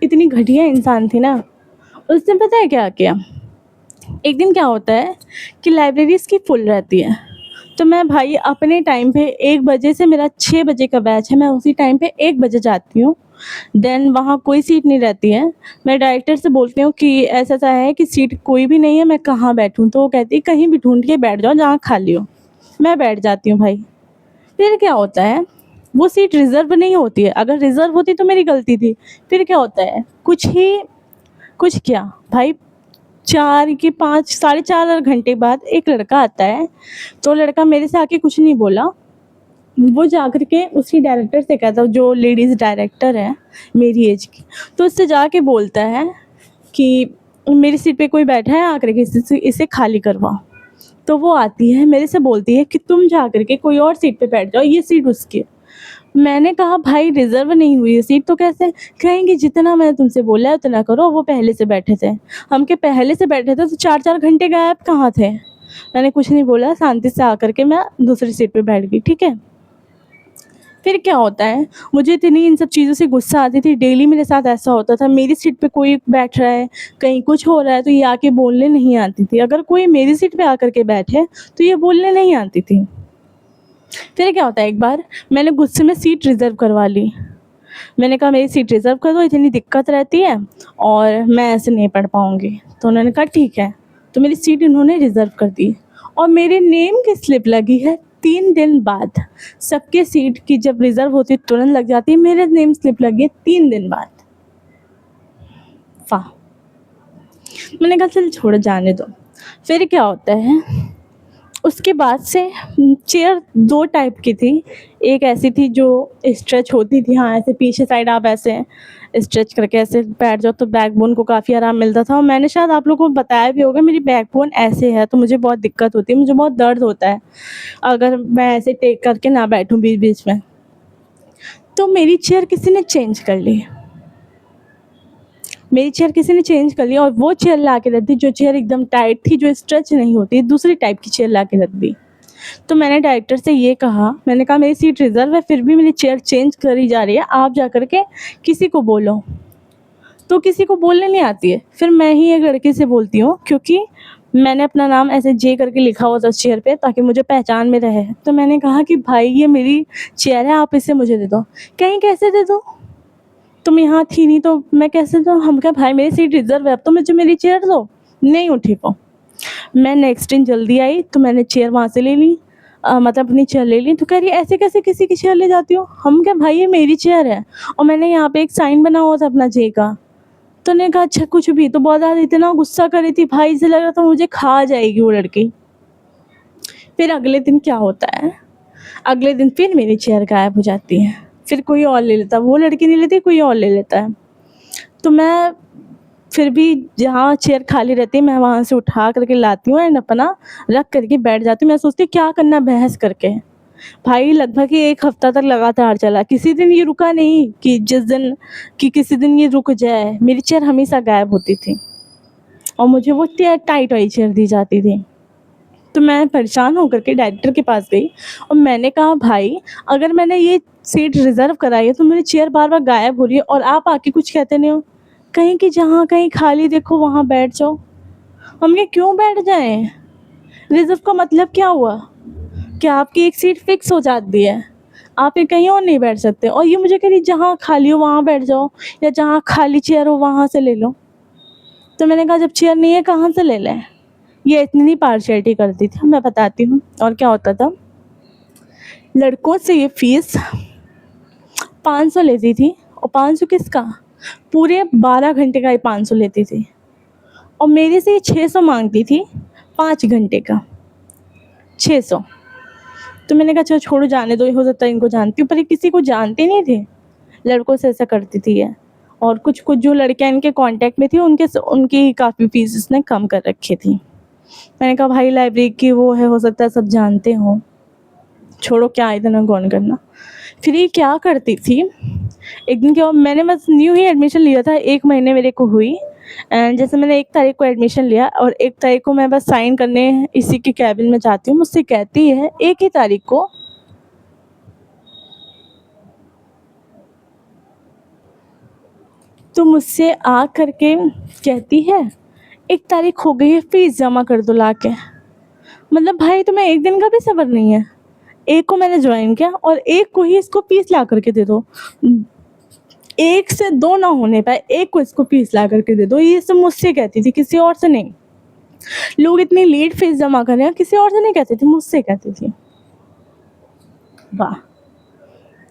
इतनी घटिया इंसान थी ना, उसने पता है क्या किया? एक दिन क्या होता है कि लाइब्रेरी इसकी फुल रहती है, तो मैं भाई अपने टाइम पे 1 बजे से मेरा 6 बजे का बैच है, मैं उसी टाइम पे 1 बजे जाती हूँ। देन वहाँ कोई सीट नहीं रहती है। मैं डायरेक्टर से बोलती हूँ कि ऐसा-ऐसा है कि सीट कोई भी नहीं है, मैं कहाँ बैठूँ? तो वो कहती है कहीं भी ढूँढ के बैठ जाओ जहाँ खाली हो। मैं बैठ जाती हूँ भाई। फिर क्या होता है, वो सीट रिज़र्व नहीं होती है, अगर रिज़र्व होती तो मेरी गलती थी। फिर क्या होता है, कुछ क्या भाई, 4 के 5 साढ़े 4 घंटे बाद एक लड़का आता है, तो लड़का मेरे से आके कुछ नहीं बोला। वो जाकर के उसी डायरेक्टर से कहता है, जो लेडीज़ डायरेक्टर है मेरी एज की, तो उससे जाके बोलता है कि मेरी सीट पे कोई बैठा है, आकर के इसे खाली करवाओ। तो वो आती है मेरे से बोलती है कि तुम जाकर के कोई और सीट पे बैठ जाओ, ये सीट उसकी है। मैंने कहा भाई रिज़र्व नहीं हुई है सीट तो कैसे? कहेंगी जितना मैंने तुमसे बोला है उतना करो, वो पहले से बैठे थे। हम क्या पहले से बैठे थे तो 4-4 घंटे गायब कहाँ थे? मैंने कुछ नहीं बोला, शांति से आकर के मैं दूसरी सीट पे बैठ गई, ठीक है? फिर क्या होता है, मुझे इतनी इन सब चीज़ों से गुस्सा आती थी, डेली मेरे साथ ऐसा होता था, मेरी सीट पे कोई बैठ रहा है, कहीं कुछ हो रहा है तो ये आके बोलने नहीं आती थी। अगर कोई मेरी सीट पे आकर के बैठे तो ये बोलने नहीं आती थी। फिर क्या होता है, एक बार मैंने गुस्से में सीट रिज़र्व करवा ली। मैंने कहा मेरी सीट रिज़र्व कर दो, इतनी दिक्कत रहती है और मैं ऐसे नहीं पढ़ पाऊँगी। तो उन्होंने कहा ठीक है, तो मेरी सीट इन्होंने रिज़र्व कर दी और मेरे नेम की स्लिप लगी है 3 दिन बाद। सबके सीट की जब रिज़र्व होती है तुरंत लग जाती है, मेरे नेम स्लिप लगी है 3 दिन बाद। वाह! मैंने कहा चल छोड़ो जाने दो। फिर क्या होता है, उसके बाद से चेयर 2 टाइप की थी। एक ऐसी थी जो स्ट्रेच होती थी, हाँ, ऐसे पीछे साइड आप ऐसे स्ट्रेच करके ऐसे बैठ जाओ तो बैकबोन को काफ़ी आराम मिलता था और मैंने शायद आप लोगों को बताया भी होगा मेरी बैकबोन ऐसे है तो मुझे बहुत दिक्कत होती है, मुझे बहुत दर्द होता है, अगर मैं ऐसे टेक करके ना बैठूँ बीच-बीच में। तो मेरी चेयर किसी ने चेंज कर ली। मेरी चेयर किसी ने चेंज कर ली और वो चेयर ला के रख दी जो चेयर एकदम टाइट थी, जो स्ट्रेच नहीं होती, दूसरी टाइप की चेयर ला के रख दी। तो मैंने डायरेक्टर से ये कहा, मैंने कहा मेरी सीट रिज़र्व है फिर भी मेरी चेयर चेंज करी जा रही है, आप जा कर के किसी को बोलो। तो किसी को बोलने नहीं आती है, फिर मैं ही एक लड़के से बोलती हूँ क्योंकि मैंने अपना नाम ऐसे जे करके लिखा हुआ था उस चेयर पे ताकि मुझे पहचान में रहे। तो मैंने कहा कि भाई ये मेरी चेयर है, आप इसे मुझे दे दो। कहीं कैसे दे दूँ? तुम यहाँ थी नहीं तो मैं कैसे दूँ? हम कहा भाई मेरी सीट रिज़र्व है, अब तो मुझे मेरी चेयर दो। नहीं उठी वो। मैं नेक्स्ट दिन जल्दी आई तो मैंने चेयर वहाँ से ले ली, मतलब अपनी चेयर ले ली। तो कह रही है ऐसे कैसे किसी की चेयर ले जाती हो? हम क्या भाई ये मेरी चेयर है और मैंने यहाँ पे एक साइन बना हुआ था अपना जे का। तो मैंने कहा अच्छा कुछ भी, तो बहुत ज़्यादा इतना गुस्सा कर रही थी भाई, ऐसे लग रहा था मुझे खा जाएगी वो लड़की। फिर अगले दिन क्या होता है, अगले दिन फिर मेरी चेयर गायब हो जाती है, फिर कोई और ले लेता है, वो लड़की नहीं लेती कोई और ले लेता है। तो मैं फिर भी जहाँ चेयर खाली रहती है मैं वहाँ से उठा करके लाती हूँ एंड अपना रख करके बैठ जाती हूँ। मैं सोचती हूँ क्या करना बहस करके। भाई लगभग ही 1 हफ्ता तक लगातार चला। किसी दिन ये रुका नहीं कि जिस दिन कि किसी दिन ये रुक जाए। मेरी चेयर हमेशा गायब होती थी और मुझे वो चेयर टाइट वाली चेयर दी जाती थी। तो मैं परेशान होकर के डायरेक्टर के पास गई और मैंने कहा भाई अगर मैंने ये सीट रिज़र्व कराई है तो मेरी चेयर बार-बार गायब हो रही है और आप आके कुछ कहते नहीं हो। कहीं कि जहाँ कहीं खाली देखो वहाँ बैठ जाओ। हम ये क्यों बैठ जाएँ? रिज़र्व का मतलब क्या हुआ? क्या आपकी एक सीट फ़िक्स हो जाती है? आप ये कहीं और नहीं बैठ सकते और ये मुझे कह रही जहाँ खाली हो वहाँ बैठ जाओ या जहाँ खाली चेयर हो वहाँ से ले लो। तो मैंने कहा जब चेयर नहीं है कहाँ से ले लें? ये इतनी पार्शियलिटी करती थी, मैं बताती हूँ। और क्या होता था, लड़कों से ये फ़ीस 500 लेती थी और 500 किसका? पूरे 12 घंटे का ये 500 लेती थी और मेरे से ये 600 माँगती थी 5 घंटे का, 600। तो मैंने कहा चलो छोड़ो जाने दो, हो सकता है इनको जानती हूँ, पर ये किसी को जानते नहीं थे। लड़कों से ऐसा करती थी ये और कुछ-कुछ जो लड़कियाँ इनके कॉन्टैक्ट में थी उनकी काफ़ी फ़ीस इसने कम कर रखी थी। मैंने कहा भाई लाइब्रेरी की वो है, हो सकता है सब जानते हों, छोड़ो क्या इतना गौन करना। फिर ये क्या करती थी, एक दिन क्या हुआ, मैंने बस न्यू ही एडमिशन लिया था, 1 महीने मेरे को हुई एंड जैसे मैंने 1 तारीख को एडमिशन लिया और 1 तारीख को मैं बस साइन करने इसी के केबिन में जाती हूँ, मुझसे कहती है 1 ही तारीख को तो मुझसे आ करके कहती है 1 तारीख हो गई है, फ़ीस जमा कर दो लाके। मतलब भाई तुम्हें 1 दिन का भी सब्र नहीं है। एक को मैंने जॉइन किया और एक को ही इसको फ़ीस ला कर के दे दो। 1 से 2 ना होने पाए, एक को इसको फ़ीस ला कर के दे दो। ये सब मुझसे कहती थी, किसी और से नहीं। लोग इतनी लेट फ़ीस जमा कर रहे हैं, किसी और से नहीं कहती थी, मुझसे कहती थी। वाह!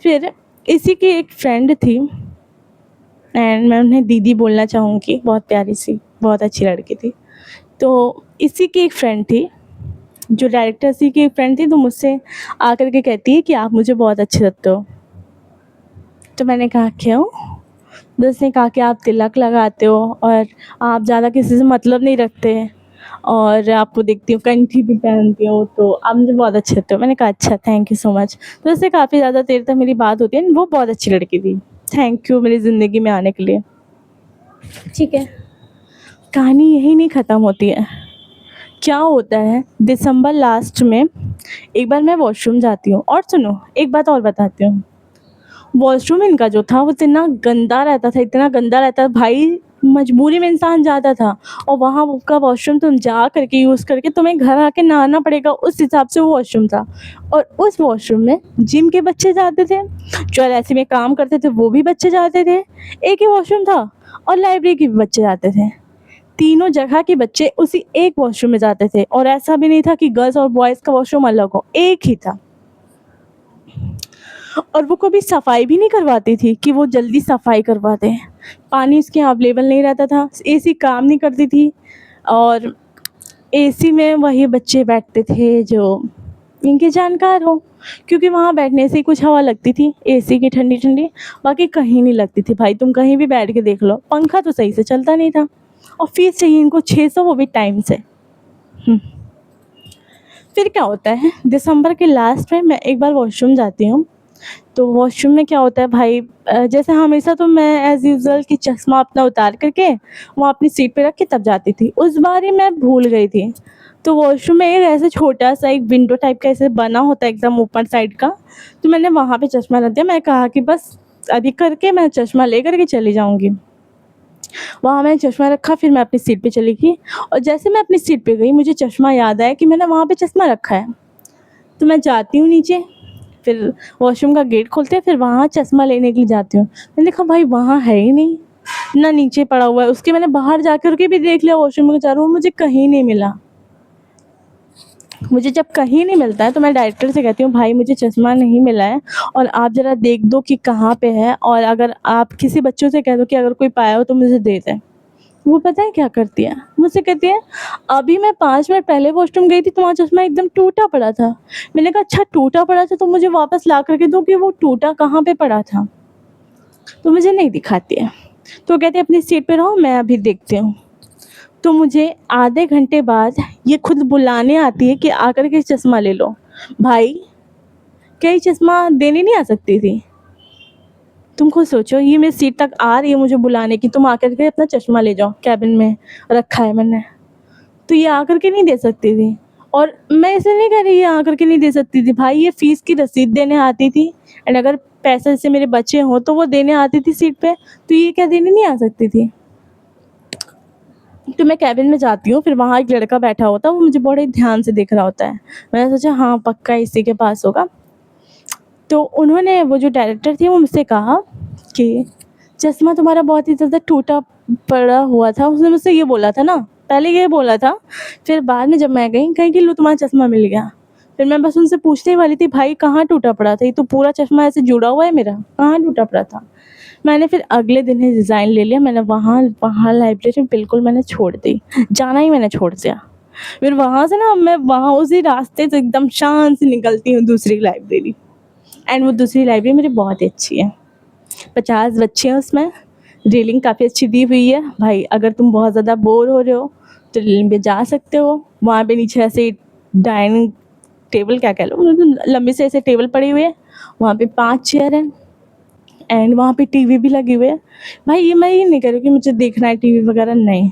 फिर इसी की एक फ्रेंड थी एंड मैं उन्हें दीदी बोलना चाहूँगी, बहुत प्यारी सी, बहुत अच्छी लड़की थी। तो इसी की एक फ्रेंड थी, जो डायरेक्टर इसी की एक फ्रेंड थी, तो मुझसे आकर के कहती है कि आप मुझे बहुत अच्छे लगते हो। तो मैंने कहा क्यों? तो उसने कहा कि आप तिलक लगाते हो और आप ज़्यादा किसी से मतलब नहीं रखते और आपको देखती हूँ कंठी भी पहनती हो, तो आप मुझे बहुत अच्छे लगते हो। मैंने कहा अच्छा, थैंक यू सो मच। तो उससे काफ़ी ज़्यादा देर तक मेरी बात होती है। वो बहुत अच्छी लड़की थी। थैंक यू मेरी ज़िंदगी में आने के लिए। ठीक है, कहानी यहीं नहीं ख़त्म होती है। क्या होता है, दिसंबर लास्ट में एक बार मैं वॉशरूम जाती हूँ और सुनो एक बात और बताती हूँ। वॉशरूम इनका जो था वो इतना गंदा रहता था, इतना गंदा रहता था भाई, मजबूरी में इंसान जाता था और वहाँ का वॉशरूम तुम जा करके यूज़ करके तुम्हें घर आके नहाना पड़ेगा, उस हिसाब से वो वॉशरूम था। और उस वॉशरूम में जिम के बच्चे जाते थे, जो एलआईसी में काम करते थे वो भी बच्चे जाते थे, एक ही वॉशरूम था। और लाइब्रेरी के भी बच्चे जाते थे, तीनों जगह के बच्चे उसी एक वॉशरूम में जाते थे। और ऐसा भी नहीं था कि गर्ल्स और बॉयज़ का वॉशरूम अलग हो, एक ही था। और वो कभी सफाई भी नहीं करवाती थी कि वो जल्दी सफाई करवा दें। पानी उसके यहाँ अवेलेबल नहीं रहता था, एसी काम नहीं करती थी और एसी में वही बच्चे बैठते थे जो इनके जानकार हो, क्योंकि वहाँ बैठने से ही कुछ हवा लगती थी एसी की ठंडी ठंडी, बाकी कहीं नहीं लगती थी। भाई तुम कहीं भी बैठ के देख लो, पंखा तो सही से चलता नहीं था। और फीस चाहिए इनको 600, वो भी टाइम से। फिर क्या होता है, दिसंबर के लास्ट में मैं एक बार वॉशरूम जाती हूँ। तो वॉशरूम में क्या होता है भाई, जैसे हमेशा तो मैं एज़ यूजुअल कि चश्मा अपना उतार करके वहाँ अपनी सीट पे रख के तब जाती थी। उस बार ही मैं भूल गई थी। तो वॉशरूम में एक ऐसे छोटा-सा एक विंडो टाइप का ऐसे बना होता है एकदम ऊपर साइड का, तो मैंने वहाँ पे चश्मा रख दिया। मैं कहा कि बस अभी करके मैं चश्मा ले कर के चली जाऊँगी। वहाँ मैंने चश्मा रखा, फिर मैं अपनी सीट पे चली गई और जैसे मैं अपनी सीट पे गई, मुझे चश्मा याद आया कि मैंने वहाँ पे चश्मा रखा है। तो मैं जाती हूँ नीचे, फिर वॉशरूम का गेट खोलते हैं, फिर वहाँ चश्मा लेने के लिए जाती हूँ। मैंने देखा भाई वहाँ है ही नहीं, ना नीचे पड़ा हुआ है। उसके मैंने बाहर जा कर के भी देख लिया वॉशरूम के चारों ओर, मुझे कहीं नहीं मिला। मुझे जब कहीं नहीं मिलता है तो मैं डायरेक्टर से कहती हूँ भाई मुझे चश्मा नहीं मिला है और आप ज़रा देख दो कि कहाँ पे है, और अगर आप किसी बच्चों से कह दो कि अगर कोई पाया हो तो मुझे दे दें। वो पता है क्या करती है, मुझसे कहती है अभी मैं 5 मिनट पहले वॉशरूम गई थी, तुम्हारा चश्मा एकदम टूटा पड़ा था। मैंने कहा अच्छा टूटा पड़ा था तो मुझे वापस ला करके दो कि वो टूटा कहाँ पे पड़ा था। तो मुझे नहीं दिखाती है, तो कहती है अपनी सीट पे रहो मैं अभी देखती हूँ। तो मुझे आधे घंटे बाद ये खुद बुलाने आती है कि आकर के चश्मा ले लो। भाई क्या ये चश्मा देने नहीं आ सकती थी? तुम खुद सोचो, ये मेरी सीट तक आ रही है मुझे बुलाने की, तुम आकर के अपना चश्मा ले जाओ, कैबिन में रखा है मैंने। तो ये आकर के नहीं दे सकती थी। और मैं ऐसे नहीं कह रही ये आकर के नहीं दे सकती थी, भाई ये फ़ीस की रसीद देने आती थी एंड अगर पैसे जैसे मेरे बचे हों तो वो देने आती थी सीट पे, तो ये क्या देने नहीं आ सकती थी? तो मैं कैबिन में जाती हूँ, फिर वहाँ एक लड़का बैठा होता है, वो मुझे बड़े ध्यान से देख रहा होता है। मैंने सोचा हाँ, पक्का इसी के पास होगा। तो उन्होंने, वो जो डायरेक्टर थी, वो मुझसे कहा कि चश्मा तुम्हारा बहुत ही ज़्यादा टूटा पड़ा हुआ था। उसने मुझसे ये बोला था ना, पहले ये बोला था, फिर बाद में जब मैं गई, कहीं कि लो तुम्हारा चश्मा मिल गया। फिर मैं बस उनसे पूछने ही वाली थी भाई कहाँ टूटा पड़ा था? ये तो पूरा चश्मा ऐसे जुड़ा हुआ है मेरा, कहाँ टूटा पड़ा था? मैंने फिर अगले दिन ही रिज़ाइन ले लिया। मैंने वहाँ लाइब्रेरी बिल्कुल मैंने छोड़ दी, जाना ही मैंने छोड़ दिया। फिर वहाँ से ना मैं वहाँ उसी रास्ते से एकदम शान से निकलती हूँ दूसरी लाइब्रेरी, एंड वो दूसरी लाइब्रेरी मेरी बहुत ही अच्छी है। 50 बच्चे हैं उसमें, रेलिंग काफ़ी अच्छी दी हुई है। भाई अगर तुम बहुत ज़्यादा बोर हो रहे हो तो रेलिंग पे जा सकते हो। वहाँ पे नीचे ऐसे डाइनिंग टेबल क्या कह लो, लंबी से ऐसे टेबल पड़ी हुई है, वहाँ पे 5 चेयर हैं एंड वहाँ पे टीवी भी लगी हुई है। भाई ये मैं ये नहीं कह रही कि मुझे देखना है टीवी वगैरह, नहीं,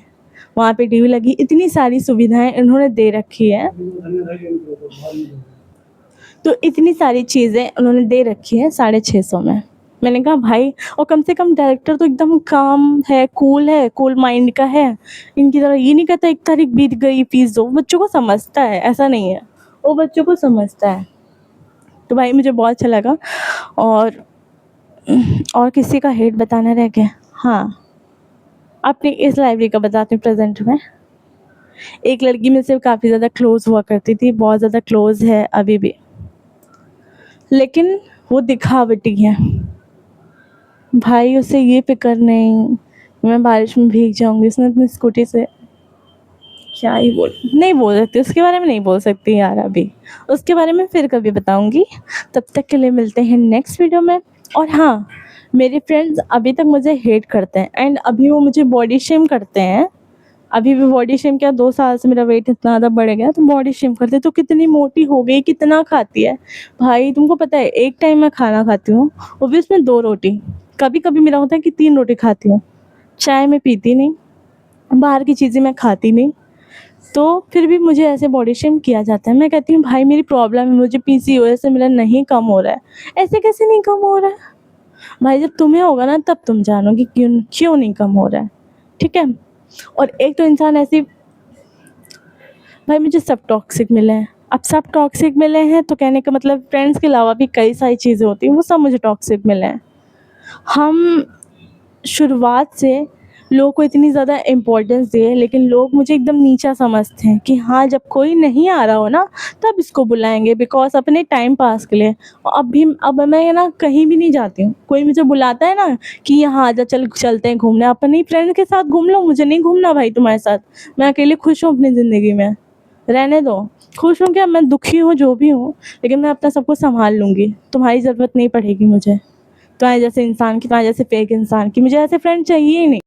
वहाँ पे टीवी लगी, इतनी सारी सुविधाएं इन्होंने दे रखी है। तो इतनी सारी चीज़ें उन्होंने दे रखी है 650 में। मैंने कहा भाई, और कम से कम डायरेक्टर तो एकदम काम है, कूल माइंड का है। इनकी तरह ये नहीं कहता 1 तारीख बीत गई फीस दो, बच्चों को समझता है, ऐसा नहीं है, वो बच्चों को समझता है। तो भाई मुझे बहुत अच्छा लगा। और किसी का हेट बताना रह गया। हाँ, अपनी इस लाइब्रेरी का बताती हूँ प्रेजेंट में। एक लड़की मुझसे काफ़ी ज़्यादा क्लोज़ हुआ करती थी, बहुत ज़्यादा क्लोज़ है अभी भी, लेकिन वो दिखावटी है। भाई उसे ये फ़िक्र नहीं मैं बारिश में भीग जाऊँगी, उसने अपनी स्कूटी से क्या ही नहीं बोल सकती, उसके बारे में नहीं बोल सकती यार अभी, उसके बारे में फिर कभी बताऊँगी। तब तक के लिए मिलते हैं नेक्स्ट वीडियो में। और हाँ, मेरे फ्रेंड्स अभी तक मुझे हेट करते हैं एंड अभी वो मुझे बॉडी शेम करते हैं। अभी भी बॉडी शेम क्या, 2 साल से मेरा वेट इतना ज़्यादा बढ़ गया तो बॉडी शेम करते हैं। तो कितनी मोटी हो गई, कितना खाती है। भाई तुमको पता है, एक टाइम मैं खाना खाती हूँ, वो भी उसमें 2 रोटी, कभी-कभी मेरा होता है कि 3 रोटी खाती हूँ। चाय मैं पीती नहीं, बाहर की चीज़ें मैं खाती नहीं, तो फिर भी मुझे ऐसे बॉडी शेम किया जाता है। मैं कहती हूँ भाई मेरी प्रॉब्लम है, मुझे पीसीओएस है, मेरा नहीं कम हो रहा है। ऐसे कैसे नहीं कम हो रहा है? भाई जब तुम्हें होगा ना तब तुम जानोगी क्यों नहीं कम हो रहा है, ठीक है? और एक तो इंसान ऐसी, भाई मुझे सब टॉक्सिक मिले हैं। अब सब टॉक्सिक मिले हैं तो कहने का मतलब फ्रेंड्स के अलावा भी कई सारी चीज़ें होती हैं, वो सब मुझे टॉक्सिक मिले हैं। हम शुरुआत से लोगों को इतनी ज़्यादा इम्पोर्टेंस दिए, लेकिन लोग मुझे एकदम नीचा समझते हैं कि हाँ, जब कोई नहीं आ रहा हो ना तब इसको बुलाएँगे, बिकॉज़ अपने टाइम पास के लिए। और अब मैं ना कहीं भी नहीं जाती हूँ। कोई मुझे बुलाता है ना कि यहाँ आजा, चलते हैं घूमने, अपनी फ्रेंड के साथ घूम लो, मुझे नहीं घूमना भाई तुम्हारे साथ। मैं अकेले खुश हूँ अपनी ज़िंदगी में, रहने दो। खुश हूँ क्या, मैं दुखी हूँ, जो भी हूँ, लेकिन मैं अपना सब कुछ सँभाल लूँगी। तुम्हारी ज़रूरत नहीं पड़ेगी मुझे, तुम्हारे जैसे इंसान की, तुम्हारे जैसे फेक इंसान की। मुझे ऐसे फ्रेंड चाहिए ही नहीं।